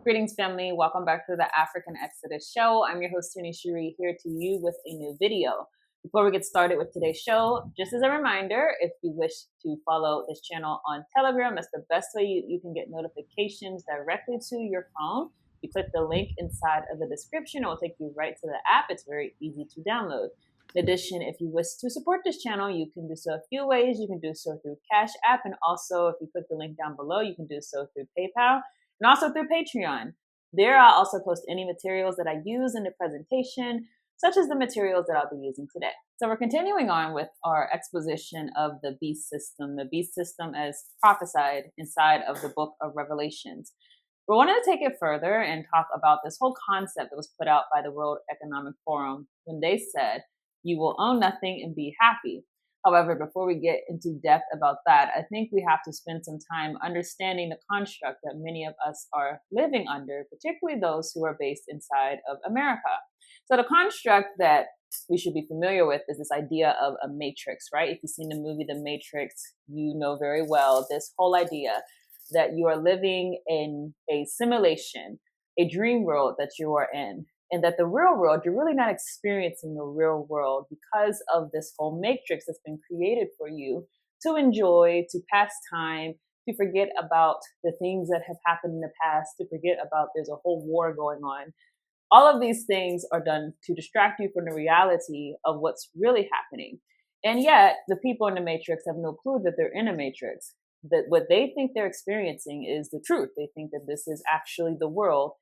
Greetings, family. Welcome back to the African Exodus show. I'm your host, Tuni Cherie, here to you with a new video. Before we get started with today's show, just as a reminder, if you wish to follow this channel on Telegram, that's the best way you can get notifications directly to your phone. You click the link inside of the description, it will take you right to the app. It's very easy to download. In addition, if you wish to support this channel, you can do so a few ways. You can do so through Cashapp, and also if you click the link down below, you can do so through PayPal, and also through Patreon. There I'll also post any materials that I use in the presentation, such as the materials that I'll be using today. So we're continuing on with our exposition of the beast system as prophesied inside of the book of Revelations. We wanted to take it further and talk about this whole concept that was put out by the World Economic Forum when they said, you will own nothing and be happy. However, before we get into depth about that, I think we have to spend some time understanding the construct that many of us are living under, particularly those who are based inside of America. So the construct that we should be familiar with is this idea of a matrix, right? If you've seen the movie The Matrix, you know very well this whole idea that you are living in a simulation, a dream world that you are in. And that the real world, you're really not experiencing the real world because of this whole matrix that's been created for you to enjoy, to pass time, to forget about the things that have happened in the past, to forget about there's a whole war going on. All of these things are done to distract you from the reality of what's really happening. And yet, the people in the matrix have no clue that they're in a matrix, that what they think they're experiencing is the truth. They think that this is actually the world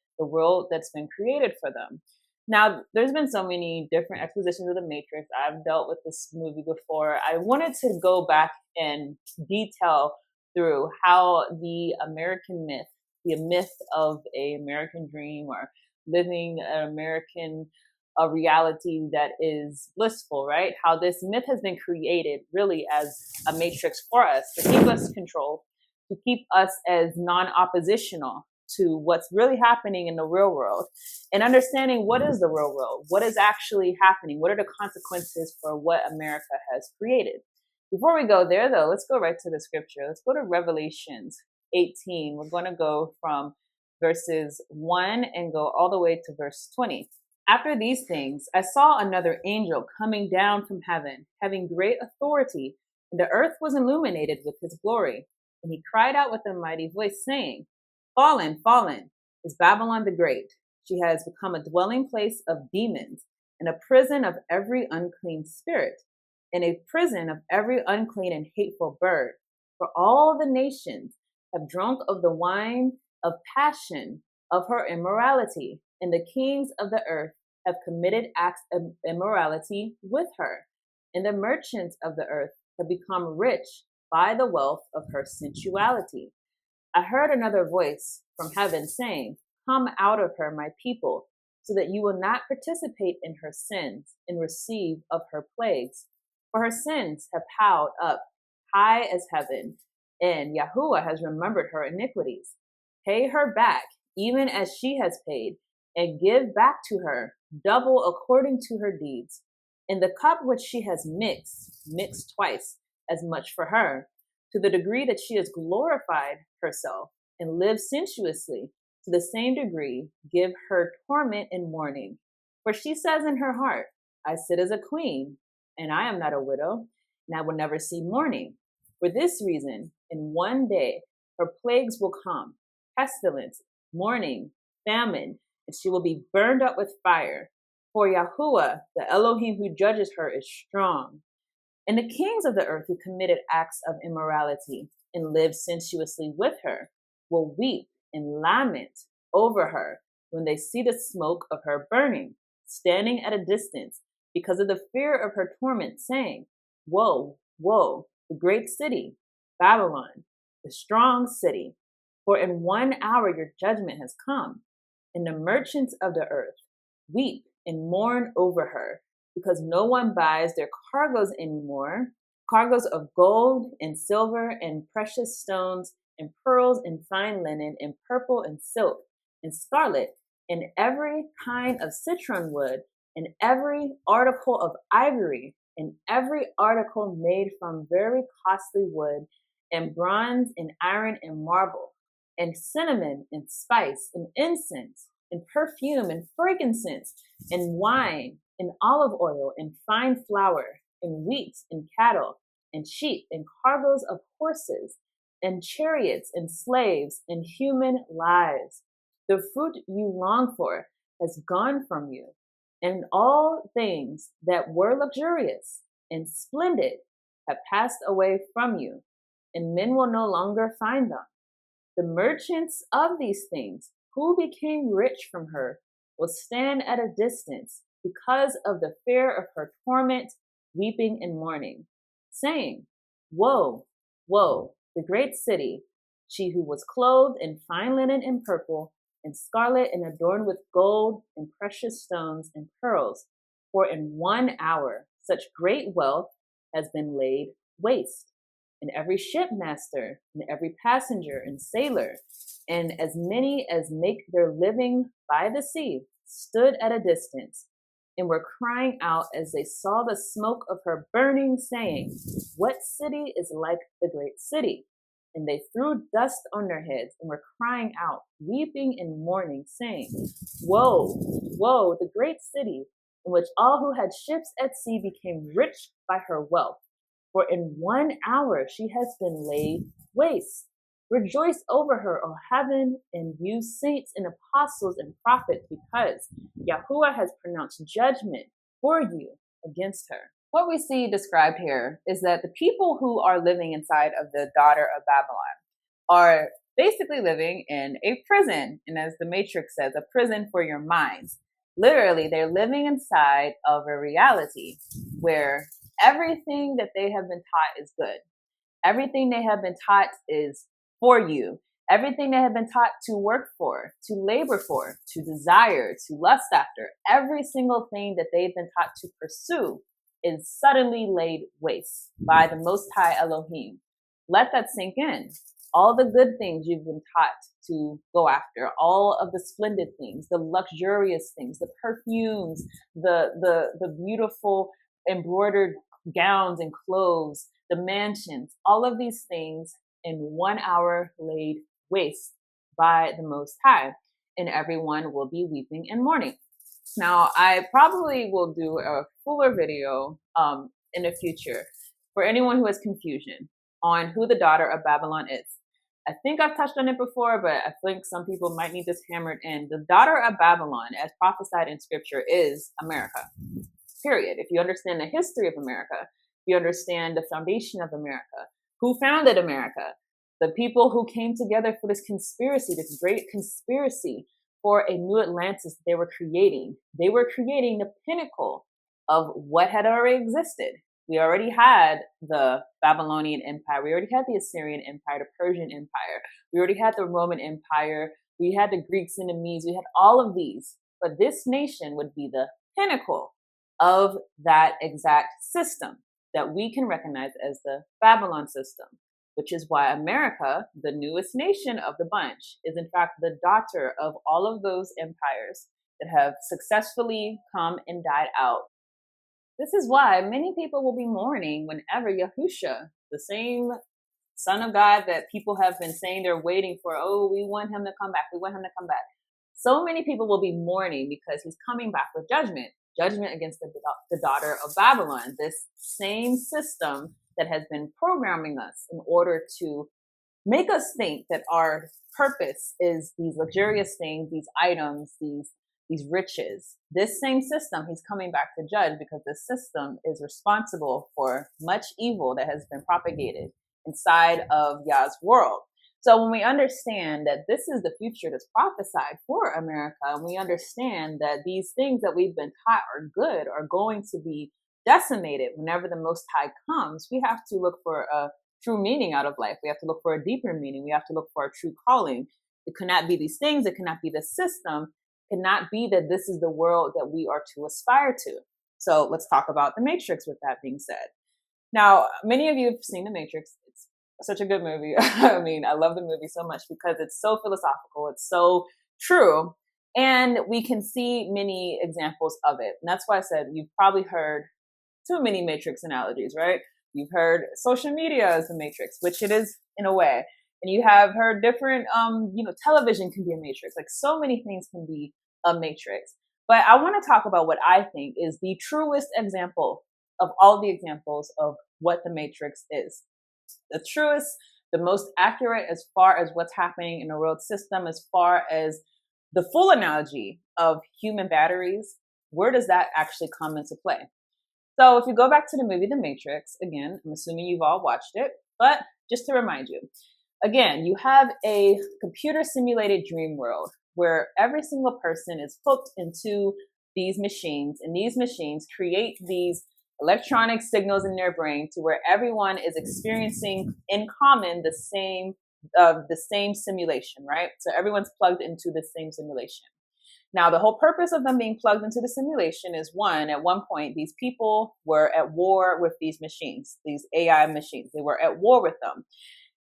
that's been created for them. Now, there's been so many different expositions of the Matrix. I've dealt with this movie before. I wanted to go back and detail through how the American myth, the myth of an American dream or living an American reality that is blissful, right? How this myth has been created really as a matrix for us to keep us controlled, to keep us as non-oppositional to what's really happening in the real world, and understanding what is the real world, what is actually happening, what are the consequences for what America has created. Before we go there, though, let's go right to the scripture. Let's go to Revelations 18. We're going to go from verses 1 and go all the way to verse 20. After these things, I saw another angel coming down from heaven, having great authority, and the earth was illuminated with his glory. And he cried out with a mighty voice, saying, Fallen, fallen is Babylon the Great. She has become a dwelling place of demons and a prison of every unclean spirit and a prison of every unclean and hateful bird. For all the nations have drunk of the wine of passion of her immorality, and the kings of the earth have committed acts of immorality with her. And the merchants of the earth have become rich by the wealth of her sensuality. I heard another voice from heaven saying, Come out of her, my people, so that you will not participate in her sins and receive of her plagues. For her sins have piled up high as heaven, and Yahuwah has remembered her iniquities. Pay her back, even as she has paid, and give back to her double according to her deeds. In the cup which she has mix twice as much for her, to the degree that she has glorified herself and lived sensuously, to the same degree give her torment and mourning. For she says in her heart, I sit as a queen, and I am not a widow, and I will never see mourning. For this reason, in one day her plagues will come, pestilence, mourning, famine, and she will be burned up with fire. For Yahuwah, the Elohim who judges her, is strong. And the kings of the earth who committed acts of immorality and lived sensuously with her will weep and lament over her when they see the smoke of her burning, standing at a distance because of the fear of her torment, saying, Woe, woe, the great city, Babylon, the strong city, for in 1 hour your judgment has come. And the merchants of the earth weep and mourn over her, because no one buys their cargoes anymore, cargoes of gold and silver and precious stones and pearls and fine linen and purple and silk and scarlet and every kind of citron wood and every article of ivory and every article made from very costly wood and bronze and iron and marble. and cinnamon and spice and incense and perfume and frankincense and wine and olive oil and fine flour and wheat and cattle and sheep and cargoes of horses and chariots and slaves and human lives. The fruit you long for has gone from you, and all things that were luxurious and splendid have passed away from you, and men will no longer find them. The merchants of these things, who became rich from her, will stand at a distance because of the fear of her torment, weeping and mourning, saying, Woe, woe, the great city, she who was clothed in fine linen and purple and scarlet and adorned with gold and precious stones and pearls, for in 1 hour such great wealth has been laid waste. And every shipmaster and every passenger and sailor, and as many as make their living by the sea, stood at a distance and were crying out as they saw the smoke of her burning, saying, What city is like the great city? And they threw dust on their heads and were crying out, weeping and mourning, saying, Woe, woe, the great city, in which all who had ships at sea became rich by her wealth. For in 1 hour she has been laid waste. Rejoice over her, O heaven, and you saints and apostles and prophets, because Yahuwah has pronounced judgment for you against her. What we see described here is that the people who are living inside of the daughter of Babylon are basically living in a prison. And as the Matrix says, a prison for your minds. Literally, they're living inside of a reality where everything that they have been taught is good. Everything they have been taught is for you. Everything they have been taught to work for, to labor for, to desire, to lust after, every single thing that they've been taught to pursue is suddenly laid waste by the Most High Elohim. Let that sink in. All the good things you've been taught to go after, all of the splendid things, the luxurious things, the perfumes, the beautiful embroidered gowns and clothes, the mansions, all of these things in 1 hour laid waste by the Most High, and everyone will be weeping and mourning. Now, I probably will do a fuller video in the future for anyone who has confusion on who the daughter of Babylon is. I think I've touched on it before, but I think some people might need this hammered in. The daughter of Babylon, as prophesied in Scripture, is America, period. If you understand the history of America, if you understand the foundation of America, who founded America, the people who came together for this conspiracy, this great conspiracy for a new Atlantis they were creating. They were creating the pinnacle of what had already existed. We already had the Babylonian Empire. We already had the Assyrian Empire, the Persian Empire. We already had the Roman Empire. We had the Greeks and the Medes. We had all of these. But this nation would be the pinnacle of that exact system that we can recognize as the Babylon system, which is why America, the newest nation of the bunch, is in fact the daughter of all of those empires that have successfully come and died out. This is why many people will be mourning whenever Yahusha, the same Son of God that people have been saying they're waiting for, oh, we want him to come back, we want him to come back. So many people will be mourning because he's coming back with judgment against the daughter of Babylon, this same system that has been programming us in order to make us think that our purpose is these luxurious things, these items, these riches. This same system he's coming back to judge, because this system is responsible for much evil that has been propagated inside of Yah's world. So when we understand that this is the future that's prophesied for America, and we understand that these things that we've been taught are good are going to be decimated whenever the Most High comes, we have to look for a true meaning out of life. We have to look for a deeper meaning. We have to look for a true calling. It cannot be these things. It cannot be the system. It cannot be that this is the world that we are to aspire to. So let's talk about The Matrix with that being said. Now, many of you have seen The Matrix. It's such a good movie. I mean, I love the movie so much because it's so philosophical. It's so true. And we can see many examples of it. And that's why I said you've probably heard too many Matrix analogies, right? You've heard social media as the Matrix, which it is in a way. And you have her different, television can be a matrix. Like so many things can be a matrix. But I want to talk about what I think is the truest example of all the examples of what the matrix is. The truest, the most accurate as far as what's happening in the world system, as far as the full analogy of human batteries. Where does that actually come into play? So if you go back to the movie The Matrix, again, I'm assuming you've all watched it, but just to remind you, again, you have a computer simulated dream world where every single person is hooked into these machines, and these machines create these electronic signals in their brain to where everyone is experiencing in common the same simulation, right? So everyone's plugged into the same simulation. Now, the whole purpose of them being plugged into the simulation is one, at one point, these people were at war with these machines, these AI machines. They were at war with them.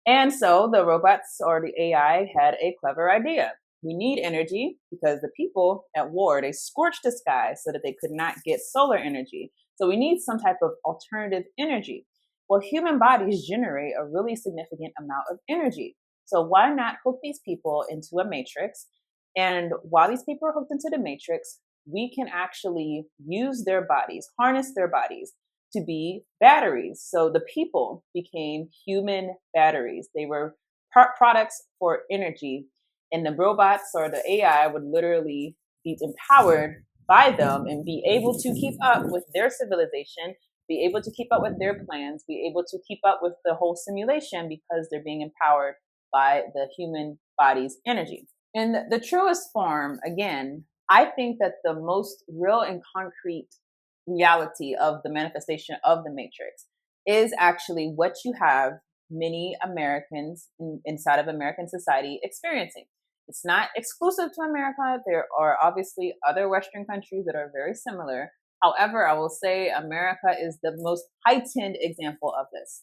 And so the robots or the AI had a clever idea. We need energy because the people at war, they scorched the sky so that they could not get solar energy. So we need some type of alternative energy. Well, human bodies generate a really significant amount of energy. So why not hook these people into a matrix? And while these people are hooked into the matrix, we can actually use their bodies, harness their bodies to be batteries. So the people became human batteries. They were products for energy, and the robots or the AI would literally be empowered by them and be able to keep up with their civilization, be able to keep up with their plans, be able to keep up with the whole simulation because they're being empowered by the human body's energy. In the truest form, again, I think that the most real and concrete reality of the manifestation of the matrix is actually what you have many Americans inside of American society experiencing. It's not exclusive to America. There are obviously other Western countries that are very similar. However, I will say America is the most heightened example of this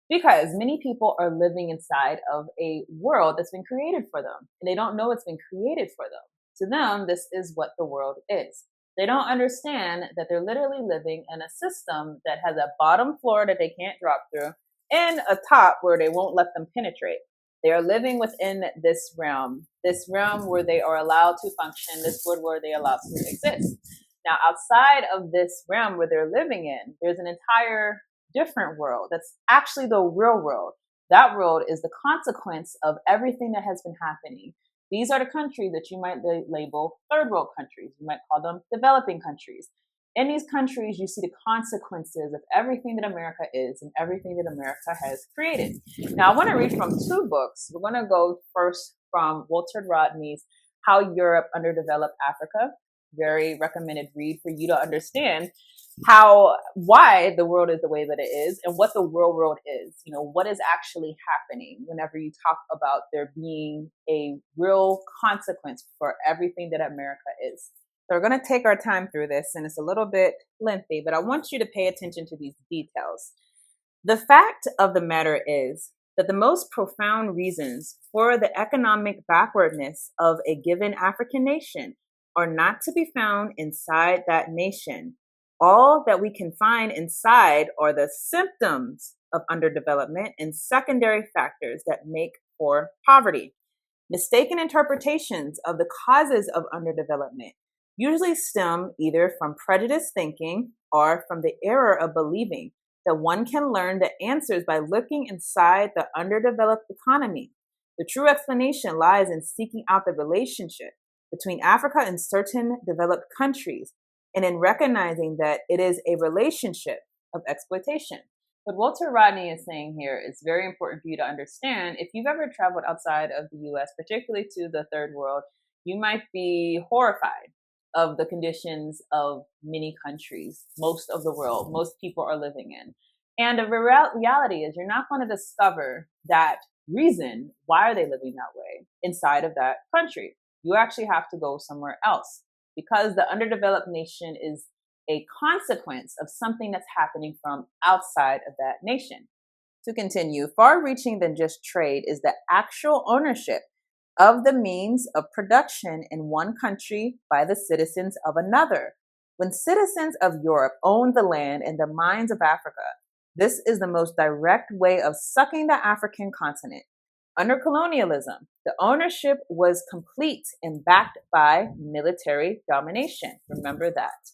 because many people are living inside of a world that's been created for them, and they don't know it's been created for them. To them, this is what the world is. They don't understand that they're literally living in a system that has a bottom floor that they can't drop through and a top where they won't let them penetrate. They are living within this realm where they are allowed to function, this world where they are allowed to exist. Now, outside of this realm where they're living in, there's an entire different world that's actually the real world. That world is the consequence of everything that has been happening. These are the countries that you might label third world countries. You might call them developing countries. In these countries, you see the consequences of everything that America is and everything that America has created. Now, I want to read from two books. We're going to go first from Walter Rodney's How Europe Underdeveloped Africa. Very recommended read for you to understand why the world is the way that it is and what the real world is. You know, what is actually happening whenever you talk about there being a real consequence for everything that America is. So we're going to take our time through this, and it's a little bit lengthy, but I want you to pay attention to these details. The fact of the matter is that the most profound reasons for the economic backwardness of a given African nation are not to be found inside that nation. All that we can find inside are the symptoms of underdevelopment and secondary factors that make for poverty. Mistaken interpretations of the causes of underdevelopment usually stem either from prejudiced thinking or from the error of believing that one can learn the answers by looking inside the underdeveloped economy. The true explanation lies in seeking out the relationship between Africa and certain developed countries, and in recognizing that it is a relationship of exploitation. What Walter Rodney is saying here is very important for you to understand. If you've ever traveled outside of the US, particularly to the third world, you might be horrified of the conditions of many countries, most of the world, most people are living in. And the reality is you're not going to discover that reason, why are they living that way, inside of that country. You actually have to go somewhere else because the underdeveloped nation is a consequence of something that's happening from outside of that nation. To continue, far reaching than just trade is the actual ownership of the means of production in one country by the citizens of another. When citizens of Europe own the land and the mines of Africa, this is the most direct way of sucking the African continent Under colonialism, the ownership was complete and backed by military domination. Remember that.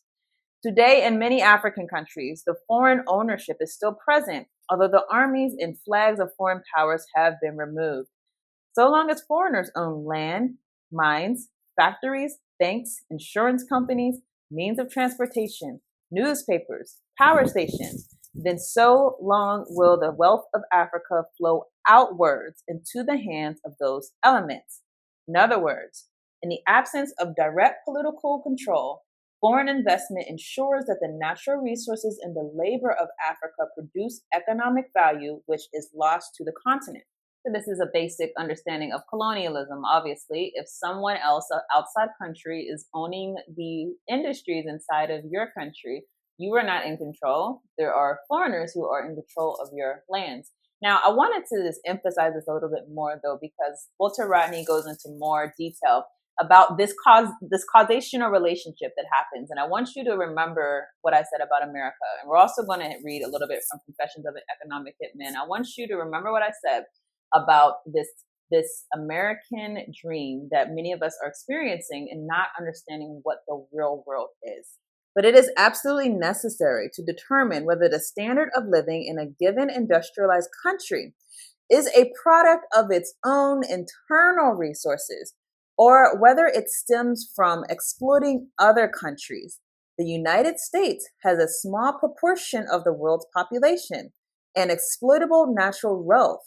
Today, in many African countries, the foreign ownership is still present, although the armies and flags of foreign powers have been removed. So long as foreigners own land, mines, factories, banks, insurance companies, means of transportation, newspapers, power stations, then so long will the wealth of Africa flow outwards into the hands of those elements. In other words, in the absence of direct political control, foreign investment ensures that the natural resources and the labor of Africa produce economic value which is lost to the continent. So this is a basic understanding of colonialism. Obviously, if someone else, an outside country, is owning the industries inside of your country, you are not in control. There are foreigners who are in control of your lands. Now, I wanted to just emphasize this a little bit more, though, because Walter Rodney goes into more detail about this causational relationship that happens. And I want you to remember what I said about America. And we're also going to read a little bit from Confessions of an Economic Hitman. I want you to remember what I said about this American dream that many of us are experiencing and not understanding what the real world is. But it is absolutely necessary to determine whether the standard of living in a given industrialized country is a product of its own internal resources or whether it stems from exploiting other countries. The United States has a small proportion of the world's population and exploitable natural wealth,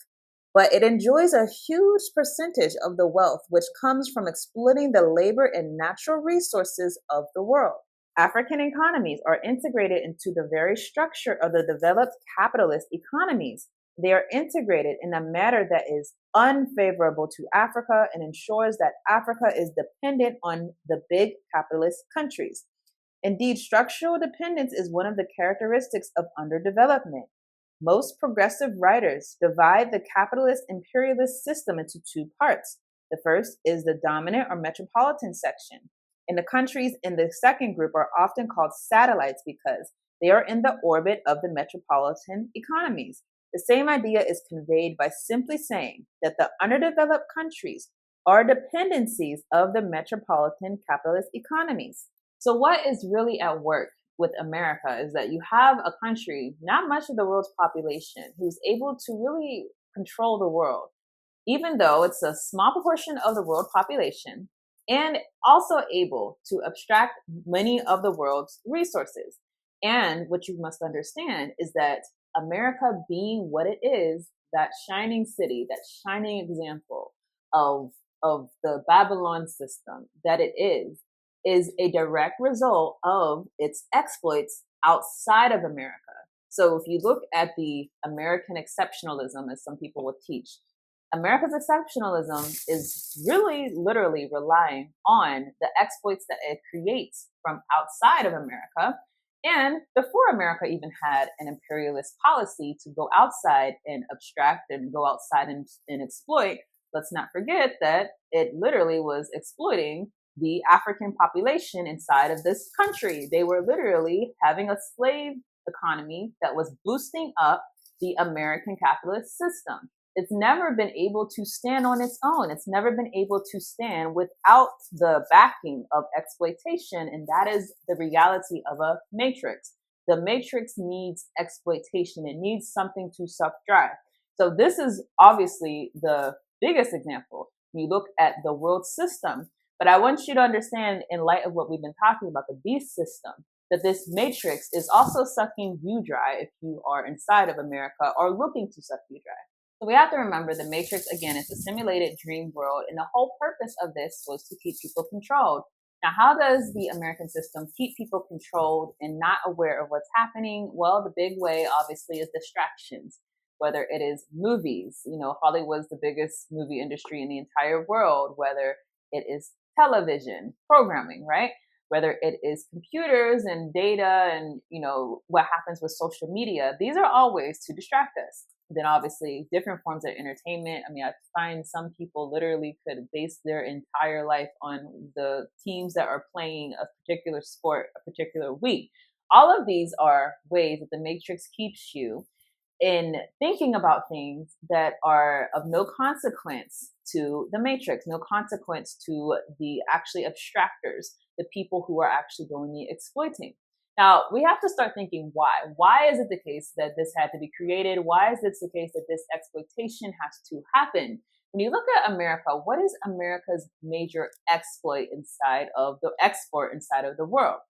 but it enjoys a huge percentage of the wealth which comes from exploiting the labor and natural resources of the world. African economies are integrated into the very structure of the developed capitalist economies. They are integrated in a manner that is unfavorable to Africa and ensures that Africa is dependent on the big capitalist countries. Indeed, structural dependence is one of the characteristics of underdevelopment. Most progressive writers divide the capitalist imperialist system into two parts. The first is the dominant or metropolitan section. And the countries in the second group are often called satellites because they are in the orbit of the metropolitan economies. The same idea is conveyed by simply saying that the underdeveloped countries are dependencies of the metropolitan capitalist economies. So what is really at work with America is that you have a country, not much of the world's population, who's able to really control the world, even though it's a small proportion of the world population, and also able to abstract many of the world's resources. And what you must understand is that America being what it is, that shining city, that shining example of the Babylon system that it is a direct result of its exploits outside of America. So if you look at the American exceptionalism, as some people will teach, America's exceptionalism is really literally relying on the exploits that it creates from outside of America. And before America even had an imperialist policy to go outside and abstract and go outside and exploit, let's not forget that it literally was exploiting the African population inside of this country. They were literally having a slave economy that was boosting up the American capitalist system. It's never been able to stand on its own. It's never been able to stand without the backing of exploitation. And that is the reality of a matrix. The matrix needs exploitation. It needs something to subtract. So this is obviously the biggest example. You look at the world system, but I want you to understand, in light of what we've been talking about, the beast system, that this matrix is also sucking you dry if you are inside of America or looking to suck you dry. So we have to remember the matrix, again, is a simulated dream world. And the whole purpose of this was to keep people controlled. Now, how does the American system keep people controlled and not aware of what's happening? Well, the big way, obviously, is distractions, whether it is movies. You know, Hollywood's the biggest movie industry in the entire world, whether it is television programming, right? Whether it is computers and data and, you know, what happens with social media. These are all ways to distract us. Then obviously different forms of entertainment. I mean, I find some people literally could base their entire life on the teams that are playing a particular sport a particular week. All of these are ways that the matrix keeps you in thinking about things that are of no consequence to the matrix, no consequence to the actually abstractors, the people who are actually doing the exploiting. Now, we have to start thinking why. Why is it the case that this had to be created? Why is it the case that this exploitation has to happen? When you look at America, what is America's major export inside of the world?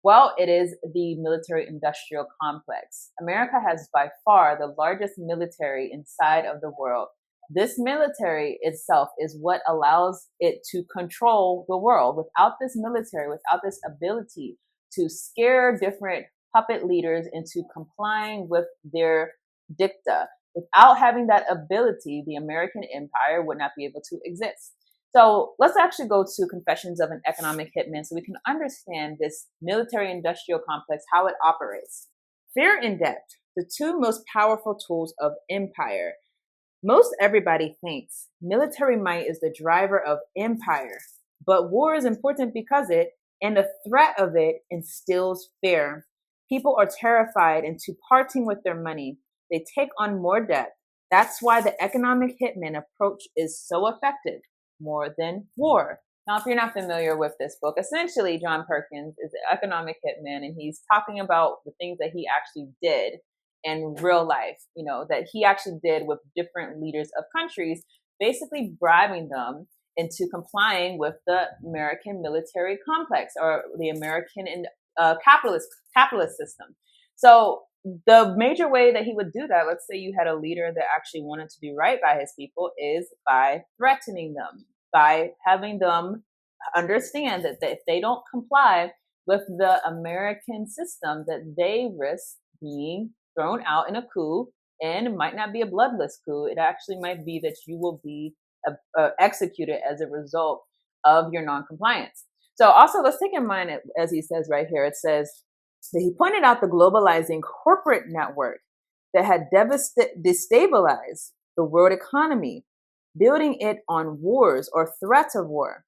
Well, it is the military industrial complex. America has by far the largest military inside of the world. This military itself is what allows it to control the world. Without this military, without this ability to scare different puppet leaders into complying with their dicta, without having that ability, the American empire would not be able to exist. So let's actually go to Confessions of an Economic Hitman so we can understand this military industrial complex, how it operates. Fear and debt, the two most powerful tools of empire. Most everybody thinks military might is the driver of empire, but war is important because and the threat of it instills fear. People are terrified into parting with their money. They take on more debt. That's why the economic hitman approach is so effective, more than war. Now, if you're not familiar with this book, essentially John Perkins is an economic hitman, and he's talking about the things that he actually did in real life, that he actually did with different leaders of countries, basically bribing them into complying with the American military complex or the American capitalist system. So the major way that he would do that, let's say you had a leader that actually wanted to do right by his people, is by threatening them, by having them understand that if they don't comply with the American system, that they risk being thrown out in a coup, and it might not be a bloodless coup. It actually might be that you will be executed as a result of your non-compliance. So also let's take in mind, as he says right here, it says that he pointed out the globalizing corporate network that had destabilized the world economy, building it on wars or threats of war,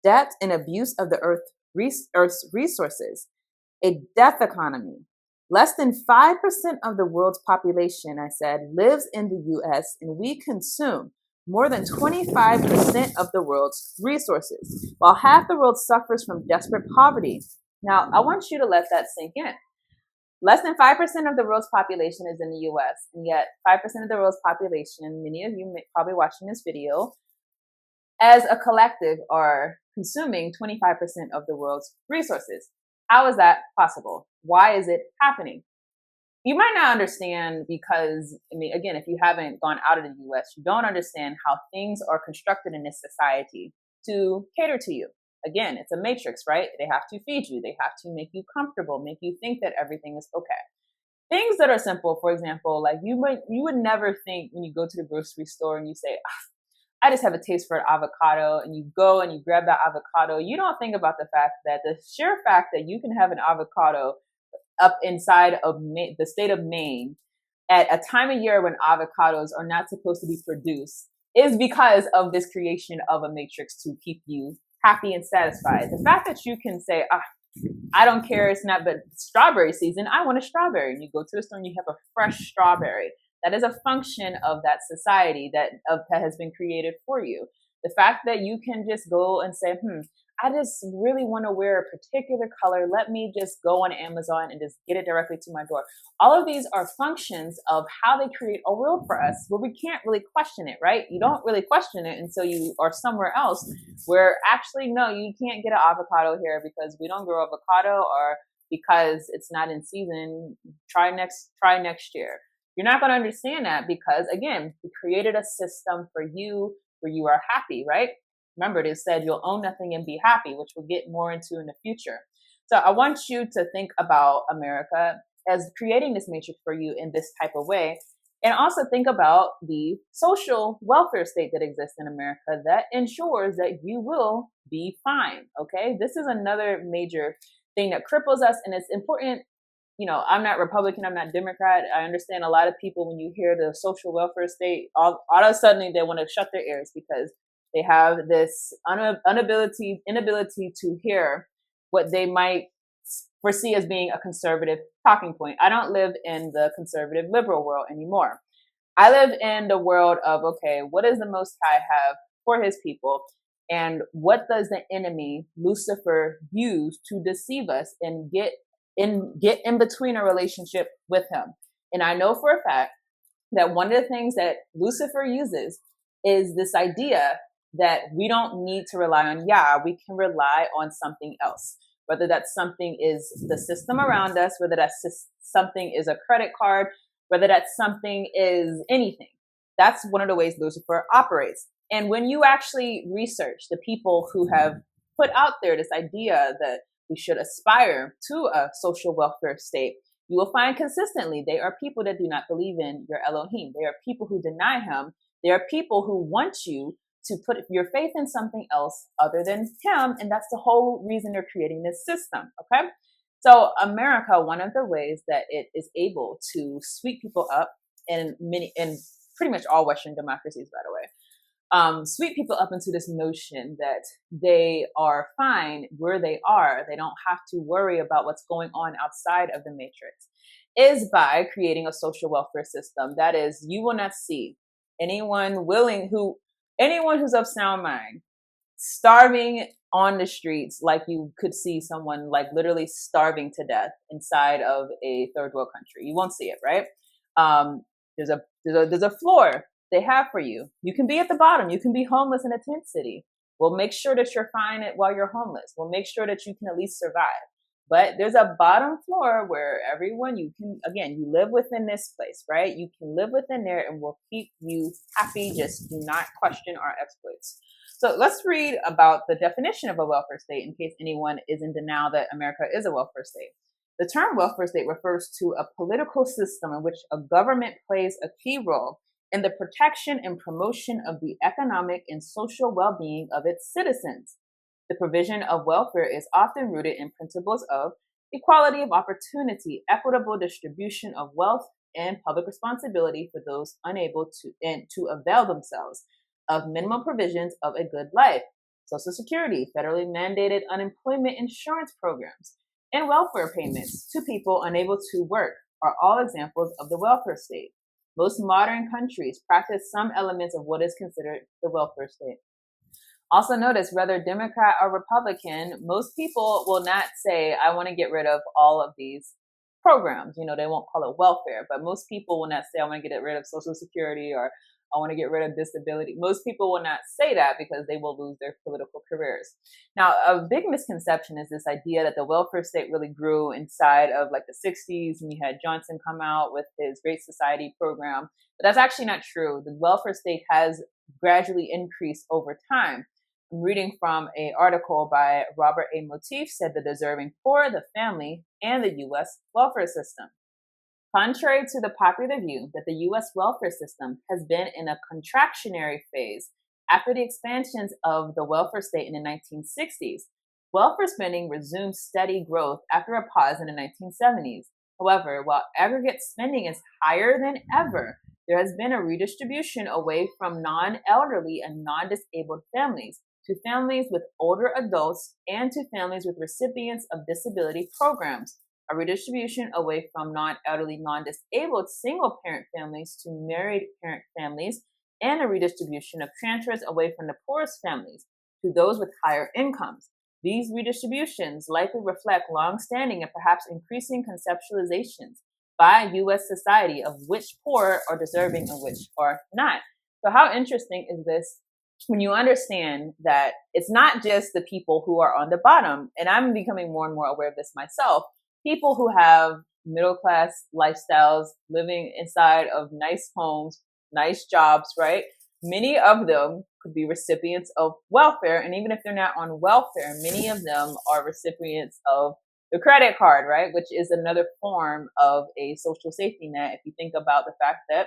debt and abuse of the Earth's resources, a death economy. Less than 5% of the world's population, I said, lives in the US, and we consume more than 25% of the world's resources, while half the world suffers from desperate poverty. Now, I want you to let that sink in. Less than 5% of the world's population is in the US, and yet 5% of the world's population, many of you may probably watching this video, as a collective are consuming 25% of the world's resources. How is that possible? Why is it happening? You might not understand because, again, if you haven't gone out of the US, you don't understand how things are constructed in this society to cater to you. Again, it's a matrix, right? They have to feed you. They have to make you comfortable, make you think that everything is okay. Things that are simple, for example, like you would never think when you go to the grocery store and you say, I just have a taste for an avocado, and you go and you grab that avocado. You don't think about the fact that the sheer fact that you can have an avocado up inside of the state of Maine at a time of year when avocados are not supposed to be produced is because of this creation of a matrix to keep you happy and satisfied. The fact that you can say, I don't care, it's not but strawberry season, I want a strawberry. And you go to the store and you have a fresh strawberry. That is a function of that society that has been created for you. The fact that you can just go and say, I just really want to wear a particular color. Let me just go on Amazon and just get it directly to my door. All of these are functions of how they create a world for us where we can't really question it, right? You don't really question it until you are somewhere else where actually, no, you can't get an avocado here because we don't grow avocado or because it's not in season. Try next year. You're not going to understand that because, again, we created a system for you where you are happy, right? Remember, it said you'll own nothing and be happy, which we'll get more into in the future. So I want you to think about America as creating this matrix for you in this type of way. And also think about the social welfare state that exists in America that ensures that you will be fine, okay? This is another major thing that cripples us, and it's important. I'm not Republican, I'm not Democrat. I understand a lot of people, when you hear the social welfare state, all of a sudden they want to shut their ears because they have this inability to hear what they might foresee as being a conservative talking point. I don't live in the conservative liberal world anymore. I live in the world of, okay, what does the Most High have for his people? And what does the enemy, Lucifer, use to deceive us and get in between a relationship with him? And I know for a fact that one of the things that Lucifer uses is this idea that we don't need to rely on Yah, we can rely on something else. Whether that something is the system around us, whether that something is a credit card, whether that something is anything. That's one of the ways Lucifer operates. And when you actually research the people who have put out there this idea that we should aspire to a social welfare state, you will find consistently they are people that do not believe in your Elohim. They are people who deny him. They are people who want you to put your faith in something else other than him. And that's the whole reason they're creating this system. Okay. So America, one of the ways that it is able to sweep people up in pretty much all Western democracies, by the way, sweep people up into this notion that they are fine where they are. They don't have to worry about what's going on outside of the matrix, is by creating a social welfare system. That is, you will not see anyone who's of sound mind starving on the streets like you could see someone like literally starving to death inside of a third world country. You won't see it, right? There's a floor they have for you. You can be at the bottom. You can be homeless in a tent city. We'll make sure that you're fine while you're homeless. We'll make sure that you can at least survive. But there's a bottom floor where everyone, you live within this place, right? You can live within there and we'll keep you happy. Just do not question our exploits. So let's read about the definition of a welfare state in case anyone is in denial that America is a welfare state. The term welfare state refers to a political system in which a government plays a key role in the protection and promotion of the economic and social well-being of its citizens. The provision of welfare is often rooted in principles of equality of opportunity, equitable distribution of wealth, and public responsibility for those unable to avail themselves of minimum provisions of a good life, Social Security, federally mandated unemployment insurance programs, and welfare payments to people unable to work are all examples of the welfare state. Most modern countries practice some elements of what is considered the welfare state. Also notice, whether Democrat or Republican, most people will not say, I want to get rid of all of these programs. They won't call it welfare, but most people will not say, I want to get rid of Social Security or I want to get rid of disability. Most people will not say that because they will lose their political careers. Now, a big misconception is this idea that the welfare state really grew inside of like the 60s, and you had Johnson come out with his Great Society program. But that's actually not true. The welfare state has gradually increased over time. I'm reading from an article by Robert A. Motif, said the deserving poor, the family, and the U.S. welfare system. Contrary to the popular view that the U.S. welfare system has been in a contractionary phase after the expansions of the welfare state in the 1960s, welfare spending resumed steady growth after a pause in the 1970s. However, while aggregate spending is higher than ever, there has been a redistribution away from non-elderly and non-disabled families to families with older adults and to families with recipients of disability programs. A redistribution away from non-elderly, non-disabled single-parent families to married parent families, and a redistribution of transfers away from the poorest families to those with higher incomes. These redistributions likely reflect long-standing and perhaps increasing conceptualizations by U.S. society of which poor are deserving and which are not. So how interesting is this when you understand that it's not just the people who are on the bottom, and I'm becoming more and more aware of this myself, people who have middle-class lifestyles, living inside of nice homes, nice jobs, right? Many of them could be recipients of welfare. And even if they're not on welfare, many of them are recipients of the credit card, right? Which is another form of a social safety net. If you think about the fact that,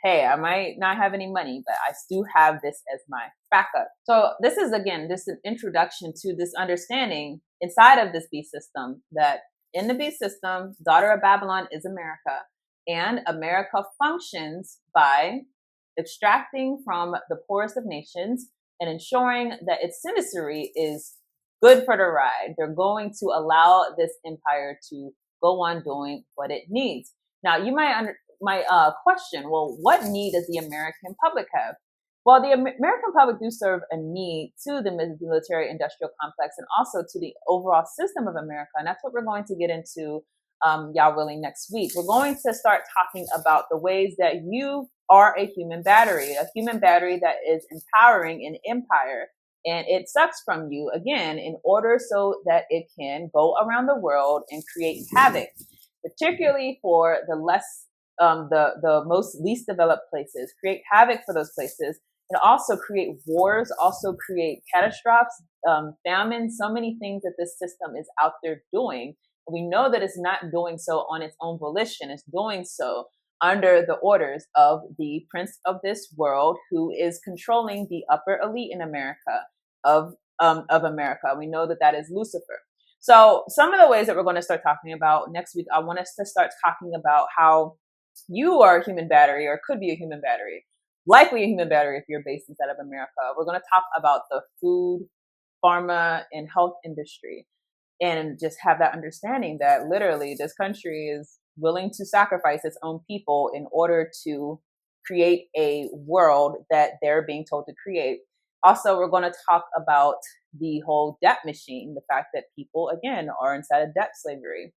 hey, I might not have any money, but I still have this as my backup. So this is, again, this is an introduction to this understanding inside of this beast system that in the beast system, daughter of Babylon is America, and America functions by extracting from the poorest of nations and ensuring that its citizenry is good for the ride. They're going to allow this empire to go on doing what it needs. Now, you might question, well, what need does the American public have? Well, the American public do serve a need to the military-industrial complex and also to the overall system of America. And that's what we're going to get into, y'all willing, next week. We're going to start talking about the ways that you are a human battery that is empowering an empire. And it sucks from you, again, in order so that it can go around the world and create havoc, particularly for the the most least developed places, create havoc for those places, and also create wars, also create catastrophes, famine, so many things that this system is out there doing. We know that it's not doing so on its own volition. It's doing so under the orders of the prince of this world, who is controlling the upper elite in America, of America. We know that that is Lucifer. So some of the ways that we're going to start talking about next week, I want us to start talking about how you are a human battery, or could be a human battery, likely a human battery if you're based inside of America. We're going to talk about the food, pharma, and health industry, and just have that understanding that literally this country is willing to sacrifice its own people in order to create a world that they're being told to create. Also, we're going to talk about the whole debt machine, the fact that people, again, are inside of debt slavery.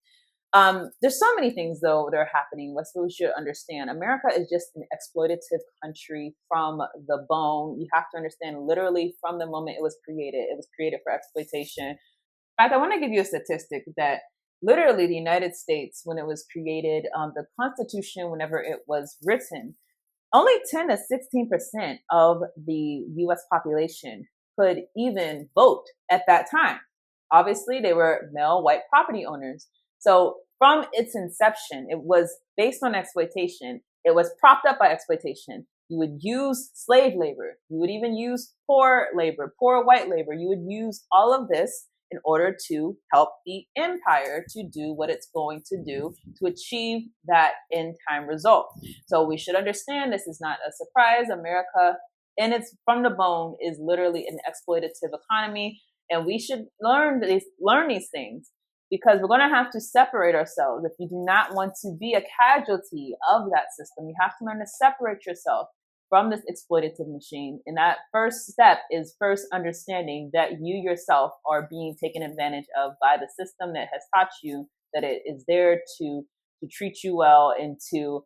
There's so many things, though, that are happening. That's what we should understand. America is just an exploitative country from the bone. You have to understand, literally, from the moment it was created for exploitation. In fact, I want to give you a statistic that literally the United States, when it was created, the Constitution, whenever it was written, only 10 to 16% of the U.S. population could even vote at that time. Obviously, they were male white property owners. So from its inception, it was based on exploitation. It was propped up by exploitation. You would use slave labor. You would even use poor labor, poor white labor. You would use all of this in order to help the empire to do what it's going to do to achieve that end time result. So we should understand this is not a surprise. America, and it's from the bone, is literally an exploitative economy. And we should learn these things, because we're going to have to separate ourselves. If you do not want to be a casualty of that system, you have to learn to separate yourself from this exploitative machine. And that first step is first understanding that you yourself are being taken advantage of by the system that has taught you that it is there to treat you well and to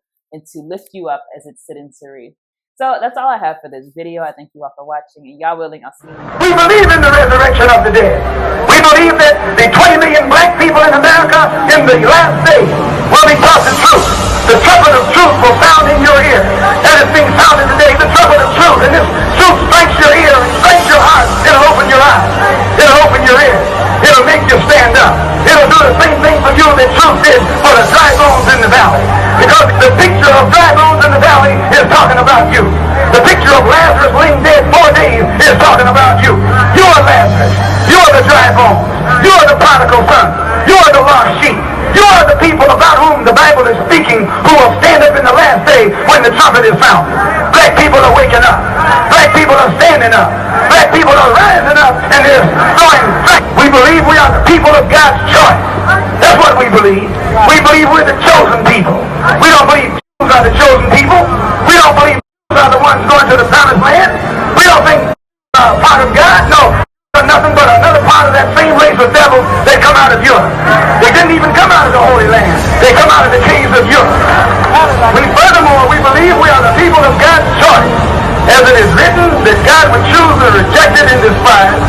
lift you up as its citizenry. So that's all I have for this video. I thank you all for watching, and y'all willing, I'll see you next time. We believe in the resurrection of the dead. We believe that the 20 million black people in America in the last days will be taught the truth. The trumpet of truth will sound in your ear. That is being sounded today, the trumpet of truth. And this truth strikes your ear and strikes your heart. It'll open your eyes. It'll open your ears. It'll make you stand up. It'll do the same thing for you that truth did for the dry bones in the valley. Because the picture of dry bones in the valley is talking about you. The picture of Lazarus laying dead 4 days is talking about you. You are Lazarus. You are the dry bones. You are the prodigal son. You are the lost sheep. You are the people about whom the Bible is speaking, who will stand up in the last day when the trumpet is sounded. Black people are waking up. Black people are standing up. Black people are rising up, and they're going back. We believe we are the people of God's choice. That's what we believe. We believe we're the chosen people. We don't believe Jews are the chosen people. We don't believe Jews are the ones going to the promised land. We don't think part of God. No. Nothing but another part of that same race of devils that come out of Europe. They didn't even come out of the Holy Land. They come out of the caves of Europe. Furthermore, we believe we are the people of God's choice. As it is written that God would choose the rejected and despised.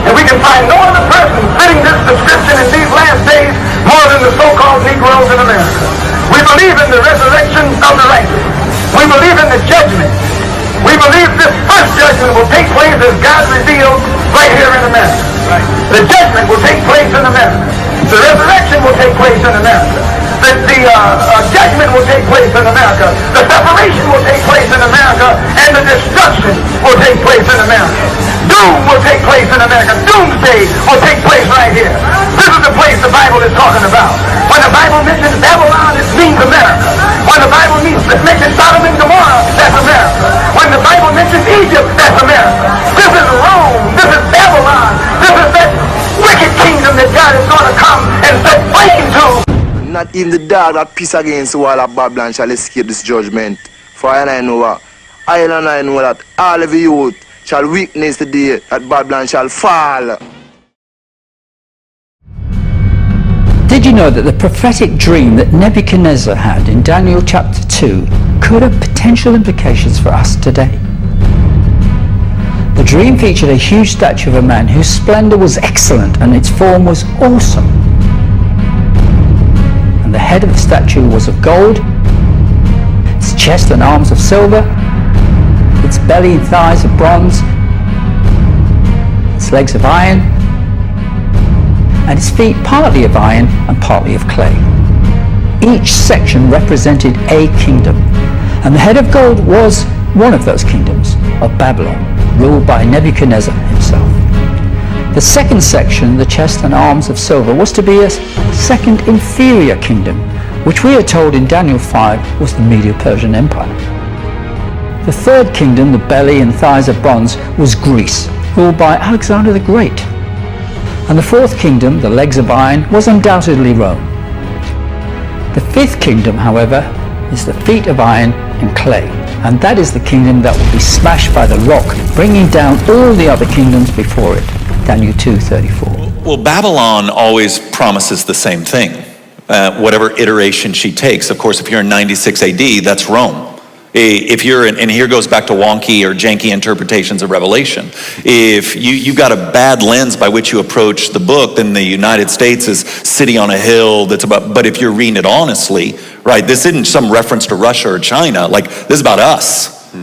And we can find no other person fitting this description in these last days more than the so-called Negroes in America. We believe in the resurrection of the righteous. We believe in the judgment. We believe this first judgment will take place as God revealed right here in America. Right. The judgment will take place in America. The resurrection will take place in America. The judgment will take place in America. The separation will take place in America. And the destruction will take place in America. Doom will take place in America. Doomsday will take place right here. This is the place the Bible is talking about. When the Bible mentions Babylon, it means America. When the Bible mentions Sodom and Gomorrah, that's America. When the Bible mentions Egypt, that's America. This is Rome. This is Babylon. This is that Even the dog that piss against the wall of Babylon shall escape this judgment. For I know what? I know that all of the youth shall witness the day that Babylon shall fall. Did you know that the prophetic dream that Nebuchadnezzar had in Daniel chapter 2 could have potential implications for us today? The dream featured a huge statue of a man whose splendor was excellent and its form was awesome. And the head of the statue was of gold, its chest and arms of silver, its belly and thighs of bronze, its legs of iron, and its feet partly of iron and partly of clay. Each section represented a kingdom, and the head of gold was one of those kingdoms of Babylon, ruled by Nebuchadnezzar himself. The second section, the chest and arms of silver, was to be a second inferior kingdom, which we are told in Daniel 5 was the Medo-Persian Empire. The third kingdom, the belly and thighs of bronze, was Greece, ruled by Alexander the Great. And the fourth kingdom, the legs of iron, was undoubtedly Rome. The fifth kingdom, however, is the feet of iron and clay, and that is the kingdom that will be smashed by the rock, bringing down all the other kingdoms before it. Daniel 2:34. Well, Babylon always promises the same thing, whatever iteration she takes. Of course, if you're in 96 AD, that's Rome. If you're in, and here goes back to wonky or janky interpretations of Revelation. If you've got a bad lens by which you approach the book, then the United States is sitting on a hill that's about, but if you're reading it honestly, right, this isn't some reference to Russia or China, like this is about us.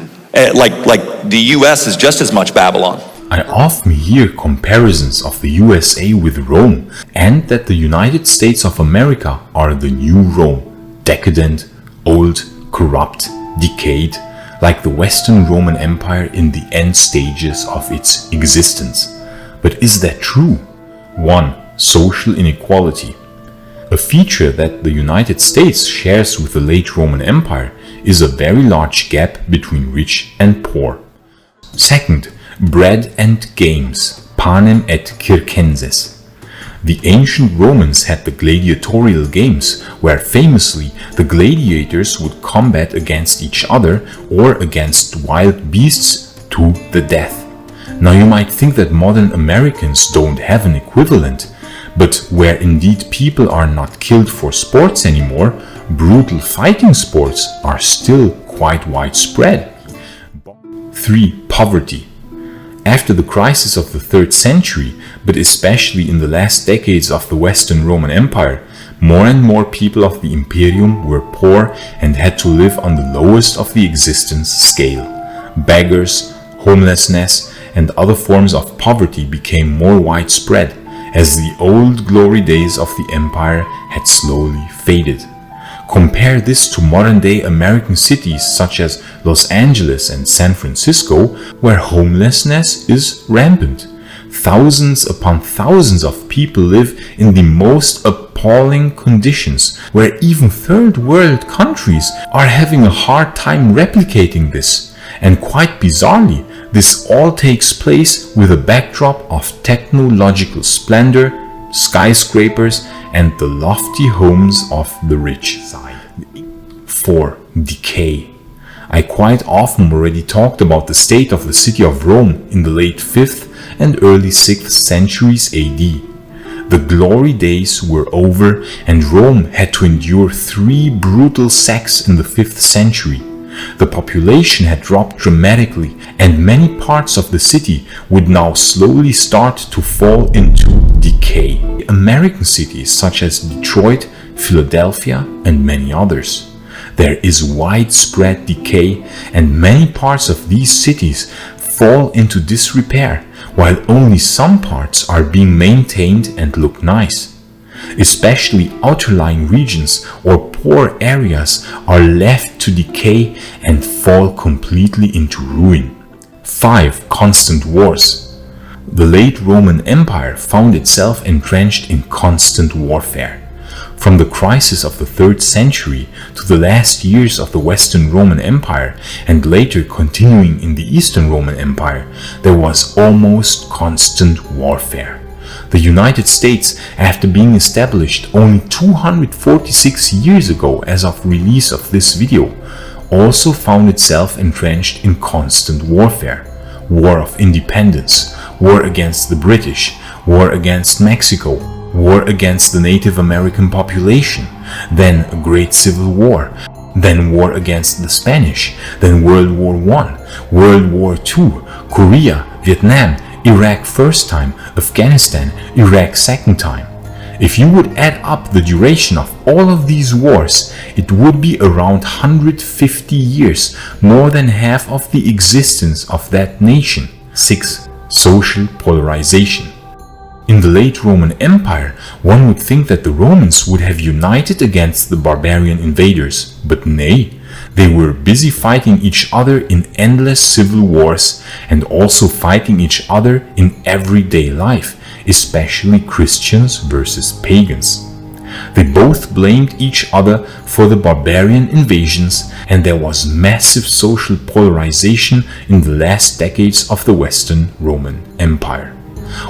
Like the US is just as much Babylon. I often hear comparisons of the USA with Rome, and that the United States of America are the new Rome, decadent, old, corrupt, decayed, like the Western Roman Empire in the end stages of its existence. But is that true? 1. Social inequality. A feature that the United States shares with the late Roman Empire is a very large gap between rich and poor. 2. Bread and games, panem et circenses. The ancient Romans had the gladiatorial games, where famously the gladiators would combat against each other or against wild beasts to the death. Now you might think that modern Americans don't have an equivalent, but where indeed people are not killed for sports anymore, brutal fighting sports are still quite widespread. 3. Poverty. After the crisis of the 3rd century, but especially in the last decades of the Western Roman Empire, more and more people of the Imperium were poor and had to live on the lowest of the existence scale. Beggars, homelessness, and other forms of poverty became more widespread as the old glory days of the empire had slowly faded. Compare this to modern-day American cities such as Los Angeles and San Francisco, where homelessness is rampant. Thousands upon thousands of people live in the most appalling conditions, where even third world countries are having a hard time replicating this. And quite bizarrely, this all takes place with a backdrop of technological splendor, skyscrapers, and the lofty homes of the rich. 4. Decay. I quite often already talked about the state of the city of Rome in the late 5th and early 6th centuries AD. The glory days were over and Rome had to endure 3 brutal sacks in the 5th century. The population had dropped dramatically and many parts of the city would now slowly start to fall into decay. American cities such as Detroit, Philadelphia, and many others. There is widespread decay and many parts of these cities fall into disrepair, while only some parts are being maintained and look nice. Especially outlying regions or poor areas are left to decay and fall completely into ruin. 5. Constant wars. The late Roman Empire found itself entrenched in constant warfare. From the crisis of the 3rd century to the last years of the Western Roman Empire and later continuing in the Eastern Roman Empire, there was almost constant warfare. The United States, after being established only 246 years ago as of release of this video, also found itself entrenched in constant warfare. War of independence, war against the British, war against Mexico, war against the Native American population, then a great civil war, then war against the Spanish, then World War I, World War II, Korea, Vietnam, Iraq first time, Afghanistan, Iraq second time. If you would add up the duration of all of these wars, it would be around 150 years, more than half of the existence of that nation. 6. Social polarization. In the late Roman Empire, one would think that the Romans would have united against the barbarian invaders, but nay, they were busy fighting each other in endless civil wars and also fighting each other in everyday life, especially Christians versus pagans. They both blamed each other for the barbarian invasions, and there was massive social polarization in the last decades of the Western Roman Empire.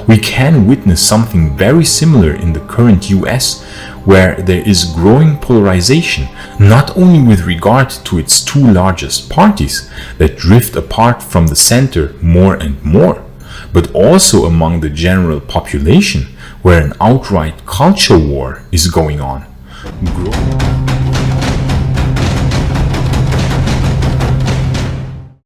We can witness something very similar in the current US, where there is growing polarization, not only with regard to its two largest parties that drift apart from the center more and more, but also among the general population, where an outright culture war is going on.